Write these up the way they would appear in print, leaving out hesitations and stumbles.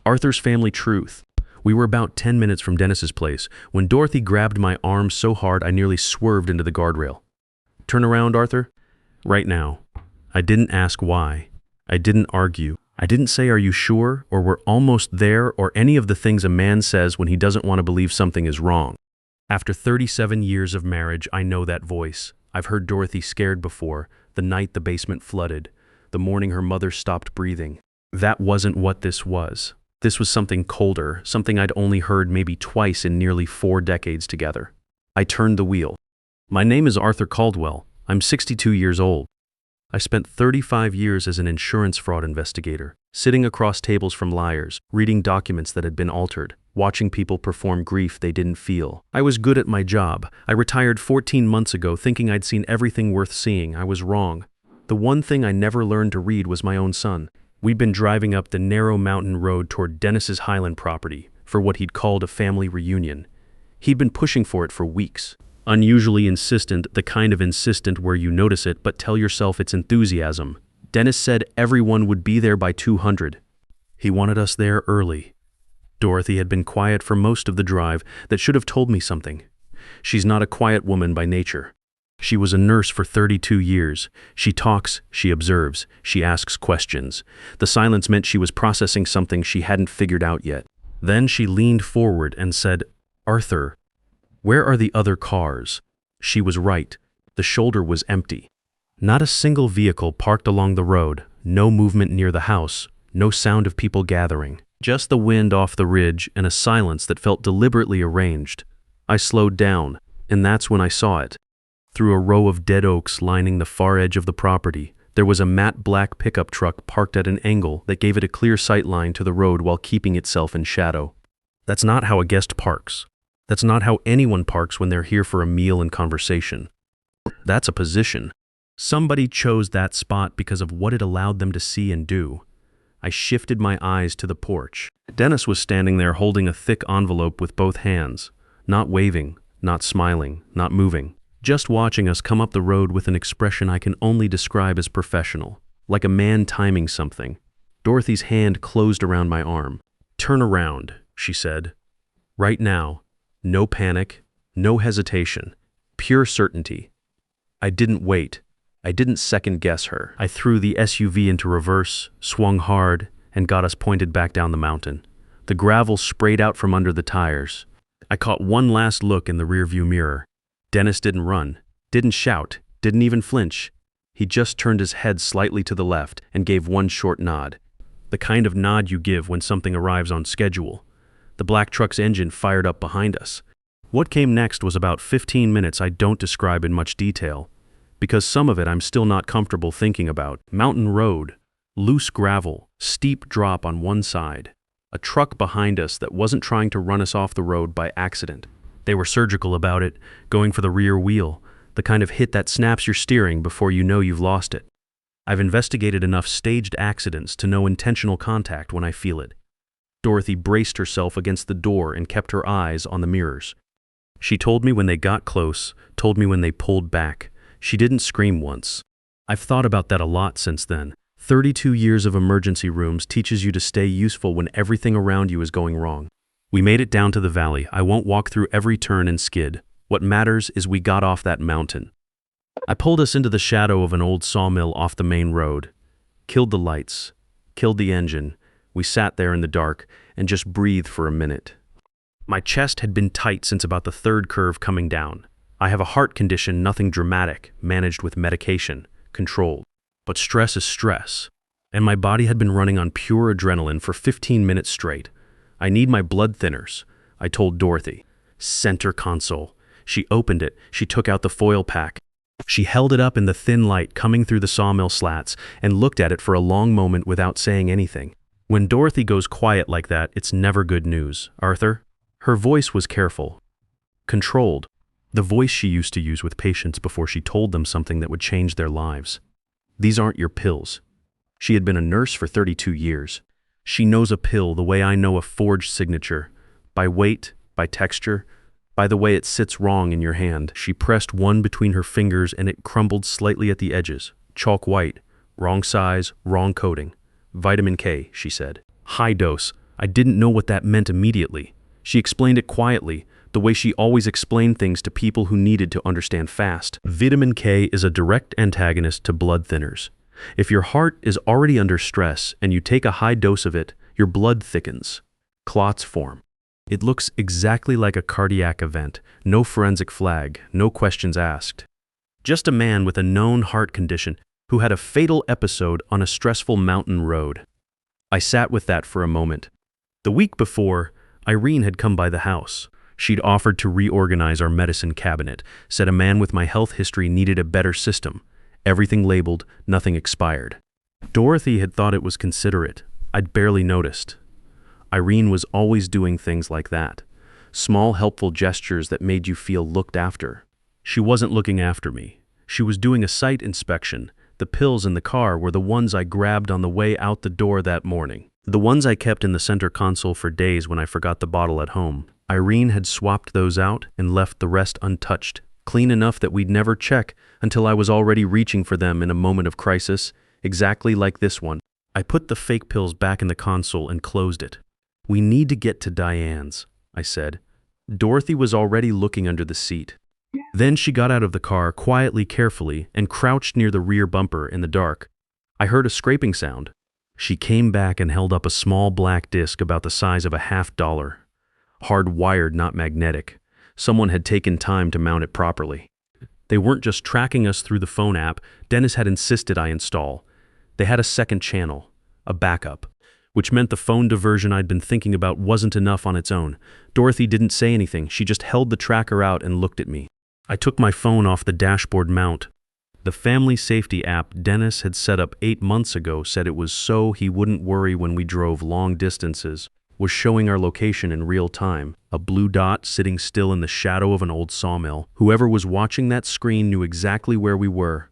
Arthur's Family Truth. We were about 10 minutes from Dennis's place when Dorothy grabbed my arm so hard I nearly swerved into the guardrail. Turn around, Arthur. Right now. I didn't ask why. I didn't argue. I didn't say, "Are you sure?" or "We're almost there," or any of the things a man says when he doesn't want to believe something is wrong. After 37 years of marriage, I know that voice. I've heard Dorothy scared before, the night the basement flooded, the morning her mother stopped breathing. That wasn't what this was. This was something colder, something I'd only heard maybe twice in nearly 4 decades together. I turned the wheel. My name is Arthur Caldwell. I'm 62 years old. I spent 35 years as an insurance fraud investigator, sitting across tables from liars, reading documents that had been altered, watching people perform grief they didn't feel. I was good at my job. I retired 14 months ago thinking I'd seen everything worth seeing. I was wrong. The one thing I never learned to read was my own son. We'd been driving up the narrow mountain road toward Dennis's Highland property for what he'd called a family reunion. He'd been pushing for it for weeks. Unusually insistent, the kind of insistent where you notice it but tell yourself it's enthusiasm. Dennis said everyone would be there by 200. He wanted us there early. Dorothy had been quiet for most of the drive. That should have told me something. She's not a quiet woman by nature. She was a nurse for 32 years. She talks, she observes, she asks questions. The silence meant she was processing something she hadn't figured out yet. Then she leaned forward and said, "Arthur, where are the other cars?" She was right. The shoulder was empty. Not a single vehicle parked along the road, no movement near the house, no sound of people gathering. Just the wind off the ridge and a silence that felt deliberately arranged. I slowed down, and that's when I saw it. Through a row of dead oaks lining the far edge of the property, there was a matte black pickup truck parked at an angle that gave it a clear sight line to the road while keeping itself in shadow. That's not how a guest parks. That's not how anyone parks when they're here for a meal and conversation. That's a position. Somebody chose that spot because of what it allowed them to see and do. I shifted my eyes to the porch. Dennis was standing there holding a thick envelope with both hands, not waving, not smiling, not moving, just watching us come up the road with an expression I can only describe as professional, like a man timing something. Dorothy's hand closed around my arm. "Turn around," she said. "Right now. No panic, no hesitation, pure certainty." I didn't wait. I didn't second-guess her. I threw the SUV into reverse, swung hard, and got us pointed back down the mountain. The gravel sprayed out from under the tires. I caught one last look in the rearview mirror. Dennis didn't run, didn't shout, didn't even flinch. He just turned his head slightly to the left and gave one short nod. The kind of nod you give when something arrives on schedule. The black truck's engine fired up behind us. What came next was about 15 minutes I don't describe in much detail, because some of it I'm still not comfortable thinking about. Mountain road, loose gravel, steep drop on one side. A truck behind us that wasn't trying to run us off the road by accident. They were surgical about it, going for the rear wheel, the kind of hit that snaps your steering before you know you've lost it. I've investigated enough staged accidents to know intentional contact when I feel it. Dorothy braced herself against the door and kept her eyes on the mirrors. She told me when they got close, told me when they pulled back. She didn't scream once. I've thought about that a lot since then. 32 years of emergency rooms teaches you to stay useful when everything around you is going wrong. We made it down to the valley. I won't walk through every turn and skid. What matters is we got off that mountain. I pulled us into the shadow of an old sawmill off the main road. Killed the lights. Killed the engine. We sat there in the dark and just breathed for a minute. My chest had been tight since about the 3rd curve coming down. I have a heart condition, nothing dramatic, managed with medication, controlled. But stress is stress. And my body had been running on pure adrenaline for 15 minutes straight. I need my blood thinners, I told Dorothy. Center console. She opened it. She took out the foil pack. She held it up in the thin light coming through the sawmill slats and looked at it for a long moment without saying anything. When Dorothy goes quiet like that, it's never good news. "Arthur?" Her voice was careful, controlled, the voice she used to use with patients before she told them something that would change their lives. "These aren't your pills." She had been a nurse for 32 years. She knows a pill the way I know a forged signature, by weight, by texture, by the way it sits wrong in your hand. She pressed one between her fingers and it crumbled slightly at the edges, chalk white, wrong size, wrong coating. "Vitamin K," she said. "High dose, I didn't know what that meant immediately. She explained it quietly, the way she always explained things to people who needed to understand fast. Vitamin K is a direct antagonist to blood thinners. If your heart is already under stress and you take a high dose of it, your blood thickens. Clots form. It looks exactly like a cardiac event. No forensic flag, no questions asked. Just a man with a known heart condition who had a fatal episode on a stressful mountain road. I sat with that for a moment. The week before, Irene had come by the house. She'd offered to reorganize our medicine cabinet, said a man with my health history needed a better system. Everything labeled, nothing expired. Dorothy had thought it was considerate. I'd barely noticed. Irene was always doing things like that. Small, helpful gestures that made you feel looked after. She wasn't looking after me. She was doing a site inspection. The pills in the car were the ones I grabbed on the way out the door that morning. The ones I kept in the center console for days when I forgot the bottle at home. Irene had swapped those out and left the rest untouched, clean enough that we'd never check until I was already reaching for them in a moment of crisis, exactly like this one. I put the fake pills back in the console and closed it. "We need to get to Diane's," I said. Dorothy was already looking under the seat. Then she got out of the car quietly, carefully, and crouched near the rear bumper in the dark. I heard a scraping sound. She came back and held up a small black disc about the size of a $50. Hard-wired, not magnetic. Someone had taken time to mount it properly. They weren't just tracking us through the phone app. Dennis had insisted I install. They had a second channel, a backup, which meant the phone diversion I'd been thinking about wasn't enough on its own. Dorothy didn't say anything. She just held the tracker out and looked at me. I took my phone off the dashboard mount. The family safety app Dennis had set up 8 months ago said it was so he wouldn't worry when we drove long distances, was showing our location in real time, a blue dot sitting still in the shadow of an old sawmill. Whoever was watching that screen knew exactly where we were.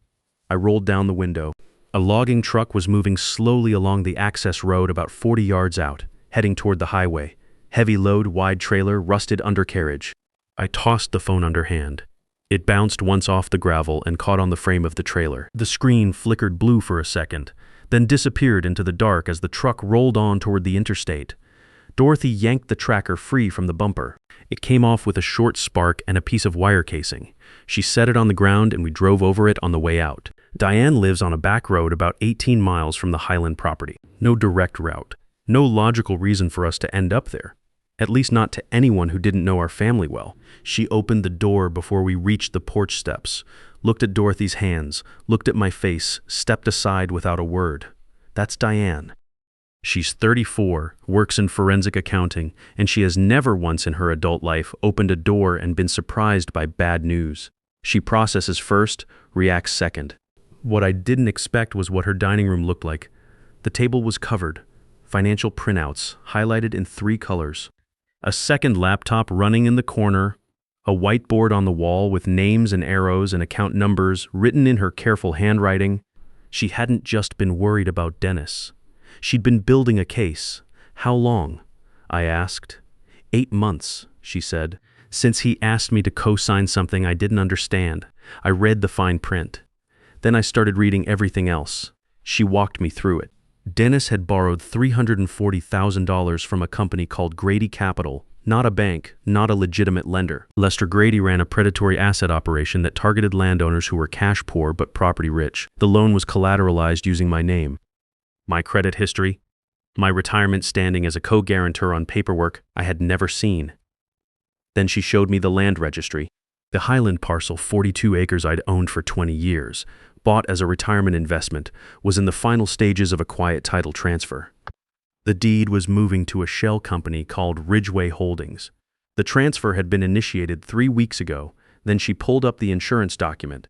I rolled down the window. A logging truck was moving slowly along the access road about 40 yards out, heading toward the highway. Heavy load, wide trailer, rusted undercarriage. I tossed the phone underhand. It bounced once off the gravel and caught on the frame of the trailer. The screen flickered blue for a second, then disappeared into the dark as the truck rolled on toward the interstate. Dorothy yanked the tracker free from the bumper. It came off with a short spark and a piece of wire casing. She set it on the ground and we drove over it on the way out. Diane lives on a back road about 18 miles from the Highland property. No direct route. No logical reason for us to end up there. At least not to anyone who didn't know our family well. She opened the door before we reached the porch steps, looked at Dorothy's hands, looked at my face, stepped aside without a word. That's Diane. She's 34, works in forensic accounting, and she has never once in her adult life opened a door and been surprised by bad news. She processes first, reacts second. What I didn't expect was what her dining room looked like. The table was covered, financial printouts, highlighted in 3 colors. A second laptop running in the corner, a whiteboard on the wall with names and arrows and account numbers written in her careful handwriting. She hadn't just been worried about Dennis. She'd been building a case. How long? I asked. 8 months, she said, since he asked me to co-sign something I didn't understand. I read the fine print. Then I started reading everything else. She walked me through it. Dennis had borrowed $340,000 from a company called Grady Capital, not a bank, not a legitimate lender. Lester Grady ran a predatory asset operation that targeted landowners who were cash poor but property rich. The loan was collateralized using my name, my credit history, my retirement standing as a co-guarantor on paperwork I had never seen. Then she showed me the land registry. The Highland parcel, 42 acres I'd owned for 20 years, bought as a retirement investment, was in the final stages of a quiet title transfer. The deed was moving to a shell company called Ridgeway Holdings. The transfer had been initiated 3 weeks ago. Then she pulled up the insurance document.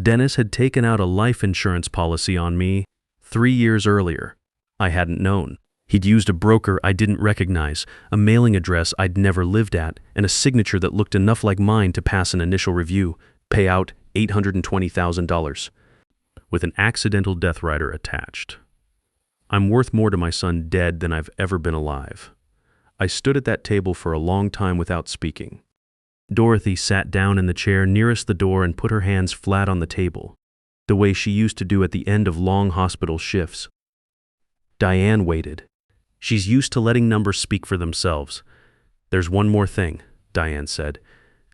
Dennis had taken out a life insurance policy on me 3 years earlier. I hadn't known. He'd used a broker I didn't recognize, a mailing address I'd never lived at, and a signature that looked enough like mine to pass an initial review, pay out $820,000. With an accidental death rider attached. I'm worth more to my son dead than I've ever been alive. I stood at that table for a long time without speaking. Dorothy sat down in the chair nearest the door and put her hands flat on the table, the way she used to do at the end of long hospital shifts. Diane waited. She's used to letting numbers speak for themselves. "There's one more thing," Diane said.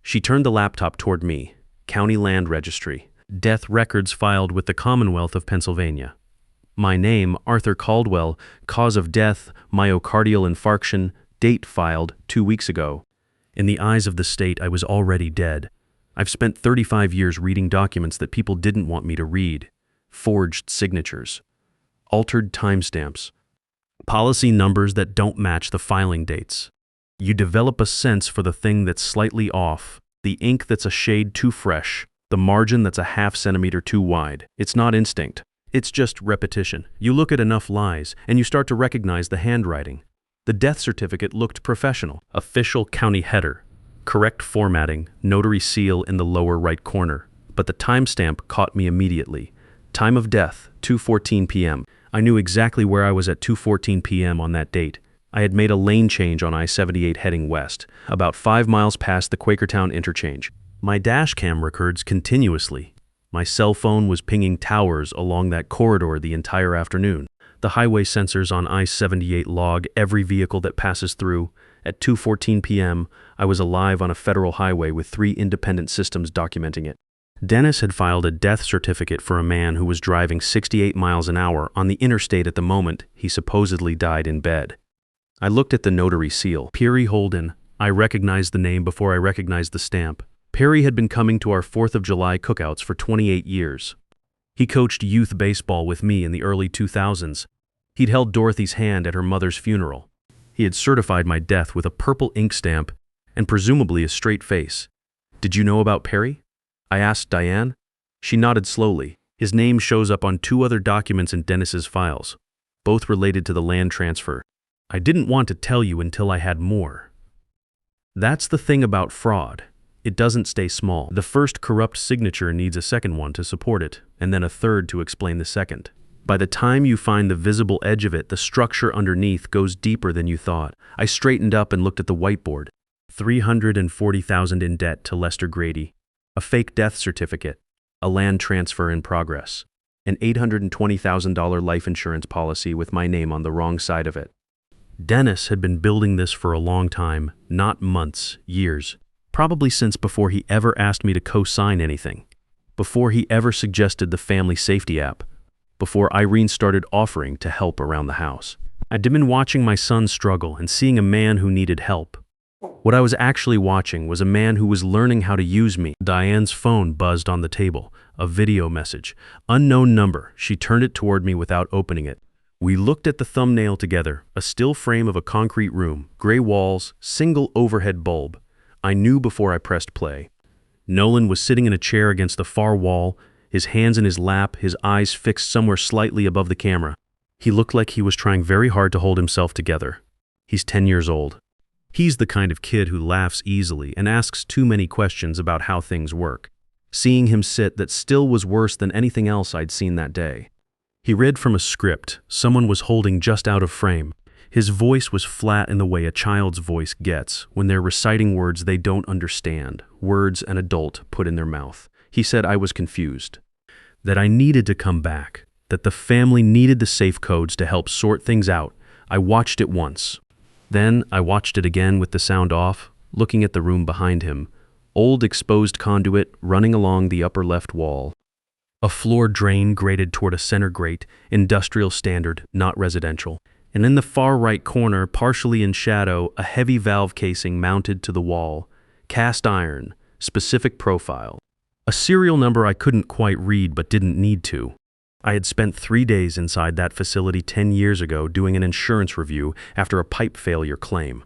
She turned the laptop toward me. "County Land Registry. Death records filed with the Commonwealth of Pennsylvania. My name, Arthur Caldwell, cause of death, myocardial infarction, date filed 2 weeks ago." In the eyes of the state, I was already dead. I've spent 35 years reading documents that people didn't want me to read. Forged signatures. Altered timestamps. Policy numbers that don't match the filing dates. You develop a sense for the thing that's slightly off, the ink that's a shade too fresh, the margin that's a half centimeter too wide. It's not instinct. It's just repetition. You look at enough lies, and you start to recognize the handwriting. The death certificate looked professional. Official county header. Correct formatting, notary seal in the lower right corner. But the timestamp caught me immediately. Time of death, 2:14 p.m. I knew exactly where I was at 2:14 p.m. on that date. I had made a lane change on I-78 heading west, about 5 miles past the Quakertown interchange. My dash cam records continuously. My cell phone was pinging towers along that corridor the entire afternoon. The highway sensors on I-78 log every vehicle that passes through. At 2:14 p.m., I was alive on a federal highway with 3 independent systems documenting it. Dennis had filed a death certificate for a man who was driving 68 miles an hour on the interstate at the moment he supposedly died in bed. I looked at the notary seal. Perry Holden. I recognized the name before I recognized the stamp. Perry had been coming to our 4th of July cookouts for 28 years. He coached youth baseball with me in the early 2000s. He'd held Dorothy's hand at her mother's funeral. He had certified my death with a purple ink stamp and presumably a straight face. "Did you know about Perry?" I asked Diane. She nodded slowly. "His name shows up on 2 other documents in Dennis's files, both related to the land transfer. I didn't want to tell you until I had more." That's the thing about fraud. It doesn't stay small. The first corrupt signature needs a second one to support it, and then a third to explain the second. By the time you find the visible edge of it, the structure underneath goes deeper than you thought. I straightened up and looked at the whiteboard. $340,000 in debt to Lester Grady. A fake death certificate. A land transfer in progress. An $820,000 life insurance policy with my name on the wrong side of it. Dennis had been building this for a long time, not months, years. Probably since before he ever asked me to co-sign anything. Before he ever suggested the family safety app. Before Irene started offering to help around the house. I'd been watching my son struggle and seeing a man who needed help. What I was actually watching was a man who was learning how to use me. Diane's phone buzzed on the table. A video message. Unknown number. She turned it toward me without opening it. We looked at the thumbnail together. A still frame of a concrete room. Gray walls. Single overhead bulb. I knew before I pressed play. Nolan was sitting in a chair against the far wall, his hands in his lap, his eyes fixed somewhere slightly above the camera. He looked like he was trying very hard to hold himself together. He's 10 years old. He's the kind of kid who laughs easily and asks too many questions about how things work. Seeing him sit, that still was worse than anything else I'd seen that day. He read from a script someone was holding just out of frame. His voice was flat in the way a child's voice gets when they're reciting words they don't understand, words an adult put in their mouth. He said I was confused, that I needed to come back, that the family needed the safe codes to help sort things out. I watched it once. Then I watched it again with the sound off, looking at the room behind him. Old exposed conduit running along the upper left wall. A floor drain grated toward a center grate, industrial standard, not residential. And in the far right corner, partially in shadow, a heavy valve casing mounted to the wall. Cast iron, specific profile. A serial number I couldn't quite read but didn't need to. I had spent 3 days inside that facility 10 years ago doing an insurance review after a pipe failure claim.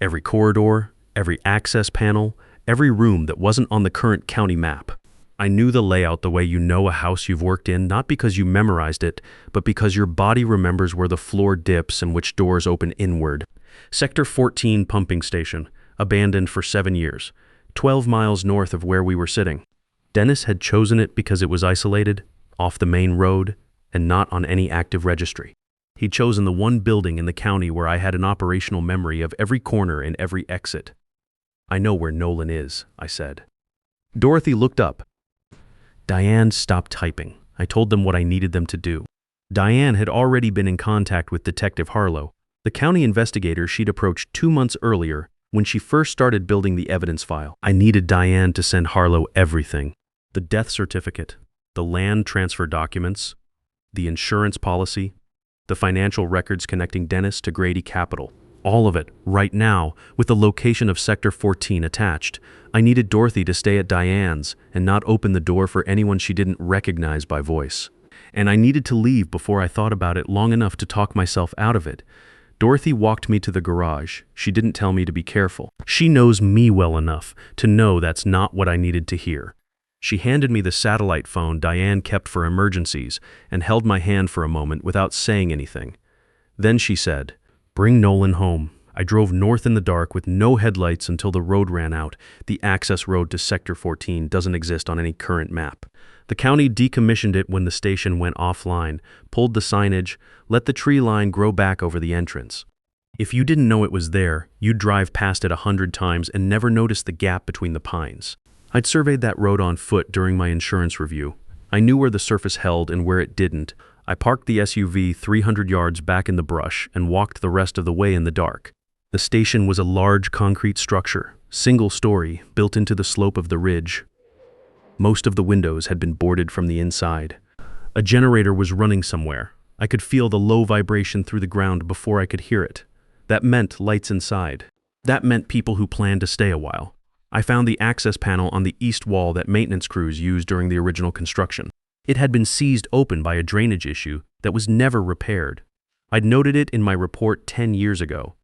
Every corridor, every access panel, every room that wasn't on the current county map. I knew the layout the way you know a house you've worked in, not because you memorized it, but because your body remembers where the floor dips and which doors open inward. Sector 14 pumping station, abandoned for 7 years, 12 miles north of where we were sitting. Dennis had chosen it because it was isolated, off the main road, and not on any active registry. He'd chosen the one building in the county where I had an operational memory of every corner and every exit. I know where Nolan is, I said. Dorothy looked up. Diane stopped typing. I told them what I needed them to do. Diane had already been in contact with Detective Harlow. The county investigator she'd approached 2 months earlier when she first started building the evidence file. I needed Diane to send Harlow everything. The death certificate, the land transfer documents, the insurance policy, the financial records connecting Dennis to Grady Capital. All of it, right now, with the location of Sector 14 attached. I needed Dorothy to stay at Diane's and not open the door for anyone she didn't recognize by voice. And I needed to leave before I thought about it long enough to talk myself out of it. Dorothy walked me to the garage. She didn't tell me to be careful. She knows me well enough to know that's not what I needed to hear. She handed me the satellite phone Diane kept for emergencies and held my hand for a moment without saying anything. Then she said, "Bring Nolan home." I drove north in the dark with no headlights until the road ran out. The access road to Sector 14 doesn't exist on any current map. The county decommissioned it when the station went offline, pulled the signage, let the tree line grow back over the entrance. If you didn't know it was there, you'd drive past it 100 times and never notice the gap between the pines. I'd surveyed that road on foot during my insurance review. I knew where the surface held and where it didn't. I parked the SUV 300 yards back in the brush and walked the rest of the way in the dark. The station was a large concrete structure, single story, built into the slope of the ridge. Most of the windows had been boarded from the inside. A generator was running somewhere. I could feel the low vibration through the ground before I could hear it. That meant lights inside. That meant people who planned to stay a while. I found the access panel on the east wall that maintenance crews used during the original construction. It had been seized open by a drainage issue that was never repaired. I'd noted it in my report 10 years ago.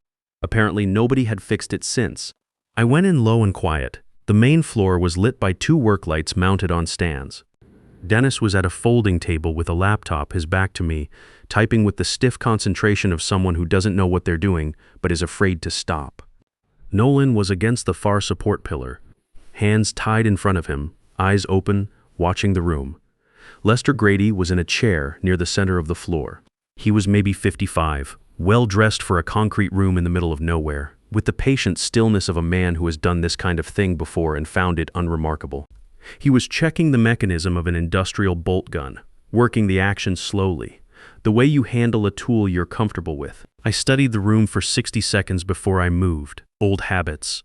Apparently nobody had fixed it since. I went in low and quiet. The main floor was lit by 2 work lights mounted on stands. Dennis was at a folding table with a laptop, his back to me, typing with the stiff concentration of someone who doesn't know what they're doing but is afraid to stop. Nolan was against the far support pillar, hands tied in front of him, eyes open, watching the room. Lester Grady was in a chair near the center of the floor. He was maybe 55, well-dressed for a concrete room in the middle of nowhere, with the patient stillness of a man who has done this kind of thing before and found it unremarkable. He was checking the mechanism of an industrial bolt gun, working the action slowly, the way you handle a tool you're comfortable with. I studied the room for 60 seconds before I moved. Old habits.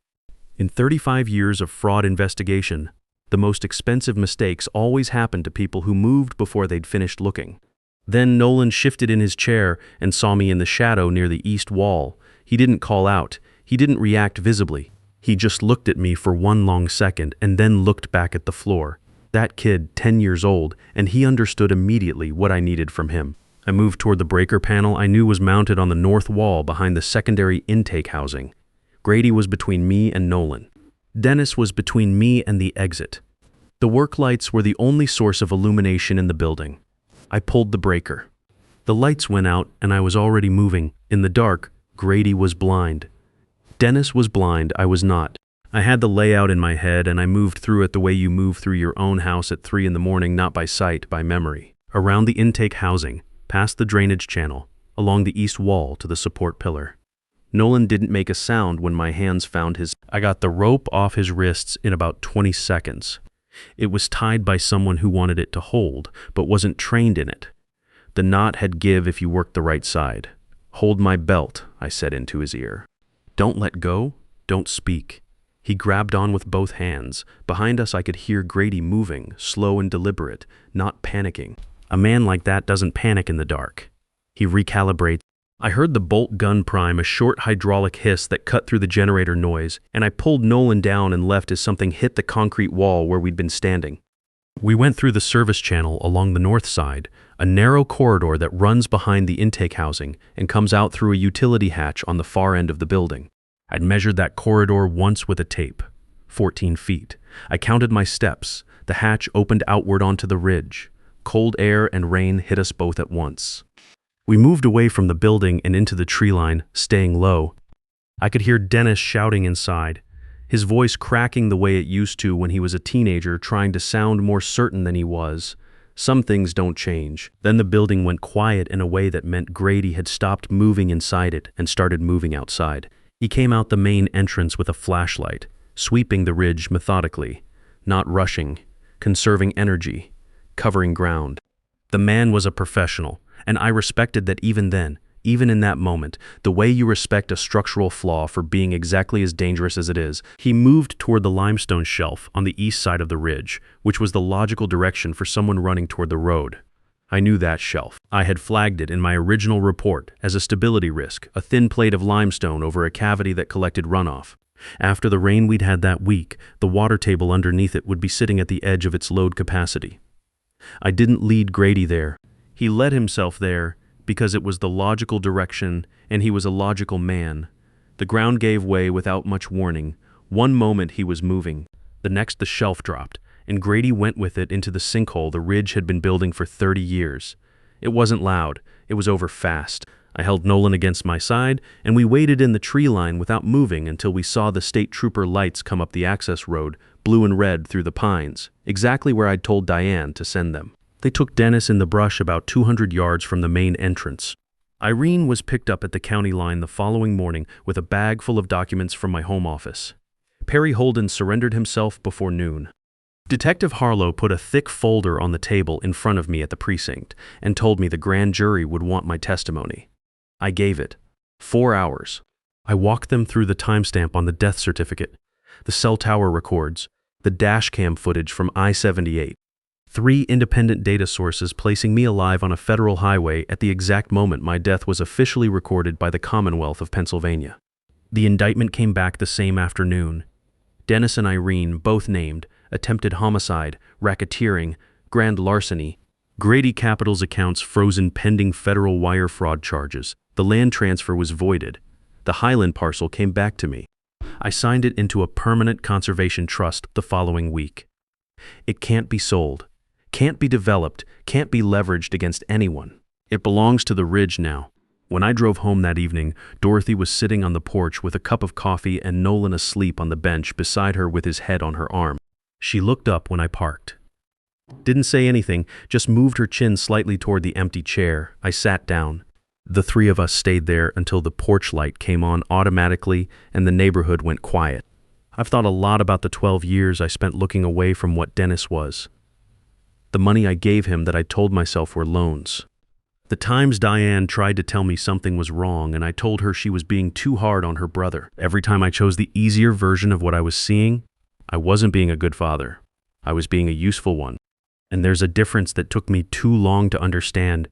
In 35 years of fraud investigation, the most expensive mistakes always happened to people who moved before they'd finished looking. Then Nolan shifted in his chair and saw me in the shadow near the east wall. He didn't call out. He didn't react visibly. He just looked at me for one long second and then looked back at the floor. That kid, 10 years old, and he understood immediately what I needed from him. I moved toward the breaker panel I knew was mounted on the north wall behind the secondary intake housing. Grady was between me and Nolan. Dennis was between me and the exit. The work lights were the only source of illumination in the building. I pulled the breaker. The lights went out and I was already moving. In the dark, Grady was blind. Dennis was blind, I was not. I had the layout in my head and I moved through it the way you move through your own house at 3 in the morning, not by sight, by memory. Around the intake housing, past the drainage channel, along the east wall to the support pillar. Nolan didn't make a sound when my hands found his. I got the rope off his wrists in about 20 seconds. It was tied by someone who wanted it to hold, but wasn't trained in it. The knot had give if you worked the right side. "Hold my belt," I said into his ear. "Don't let go, don't speak." He grabbed on with both hands. Behind us I could hear Grady moving, slow and deliberate, not panicking. A man like that doesn't panic in the dark. He recalibrates. I heard the bolt gun prime, a short hydraulic hiss that cut through the generator noise, and I pulled Nolan down and left as something hit the concrete wall where we'd been standing. We went through the service channel along the north side, a narrow corridor that runs behind the intake housing and comes out through a utility hatch on the far end of the building. I'd measured that corridor once with a tape, 14 feet. I counted my steps. The hatch opened outward onto the ridge. Cold air and rain hit us both at once. We moved away from the building and into the tree line, staying low. I could hear Dennis shouting inside, his voice cracking the way it used to when he was a teenager, trying to sound more certain than he was. Some things don't change. Then the building went quiet in a way that meant Grady had stopped moving inside it and started moving outside. He came out the main entrance with a flashlight, sweeping the ridge methodically, not rushing, conserving energy, covering ground. The man was a professional, and I respected that even then, even in that moment, the way you respect a structural flaw for being exactly as dangerous as it is. He moved toward the limestone shelf on the east side of the ridge, which was the logical direction for someone running toward the road. I knew that shelf. I had flagged it in my original report as a stability risk, a thin plate of limestone over a cavity that collected runoff. After the rain we'd had that week, the water table underneath it would be sitting at the edge of its load capacity. I didn't lead Grady there. He led himself there because it was the logical direction and he was a logical man. The ground gave way without much warning. One moment he was moving, the next the shelf dropped, and Grady went with it into the sinkhole the ridge had been building for 30 years. It wasn't loud, it was over fast. I held Nolan against my side, and we waited in the tree line without moving until we saw the state trooper lights come up the access road, blue and red through the pines, exactly where I'd told Diane to send them. They took Dennis in the brush about 200 yards from the main entrance. Irene was picked up at the county line the following morning with a bag full of documents from my home office. Perry Holden surrendered himself before noon. Detective Harlow put a thick folder on the table in front of me at the precinct and told me the grand jury would want my testimony. I gave it. 4 hours. I walked them through the timestamp on the death certificate, the cell tower records, the dash cam footage from I-78. 3 independent data sources placing me alive on a federal highway at the exact moment my death was officially recorded by the Commonwealth of Pennsylvania. The indictment came back the same afternoon. Dennis and Irene, both named, attempted homicide, racketeering, grand larceny, Grady Capital's accounts frozen pending federal wire fraud charges. The land transfer was voided. The Highland parcel came back to me. I signed it into a permanent conservation trust the following week. It can't be sold, can't be developed, can't be leveraged against anyone. It belongs to the ridge now. When I drove home that evening, Dorothy was sitting on the porch with a cup of coffee and Nolan asleep on the bench beside her with his head on her arm. She looked up when I parked. Didn't say anything, just moved her chin slightly toward the empty chair. I sat down. The 3 of us stayed there until the porch light came on automatically and the neighborhood went quiet. I've thought a lot about the 12 years I spent looking away from what Dennis was. The money I gave him that I told myself were loans. The times Diane tried to tell me something was wrong and I told her she was being too hard on her brother. Every time I chose the easier version of what I was seeing, I wasn't being a good father. I was being a useful one. And there's a difference that took me too long to understand.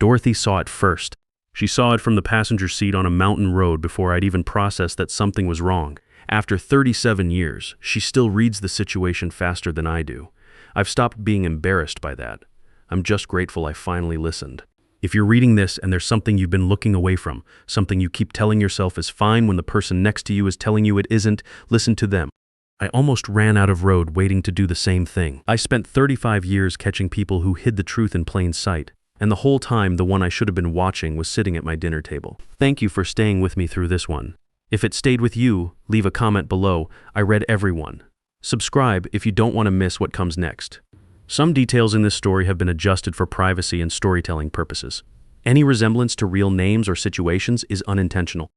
Dorothy saw it first. She saw it from the passenger seat on a mountain road before I'd even processed that something was wrong. After 37 years, she still reads the situation faster than I do. I've stopped being embarrassed by that. I'm just grateful I finally listened. If you're reading this and there's something you've been looking away from, something you keep telling yourself is fine when the person next to you is telling you it isn't, listen to them. I almost ran out of road waiting to do the same thing. I spent 35 years catching people who hid the truth in plain sight, and the whole time the one I should have been watching was sitting at my dinner table. Thank you for staying with me through this one. If it stayed with you, leave a comment below. I read every one. Subscribe if you don't want to miss what comes next. Some details in this story have been adjusted for privacy and storytelling purposes. Any resemblance to real names or situations is unintentional.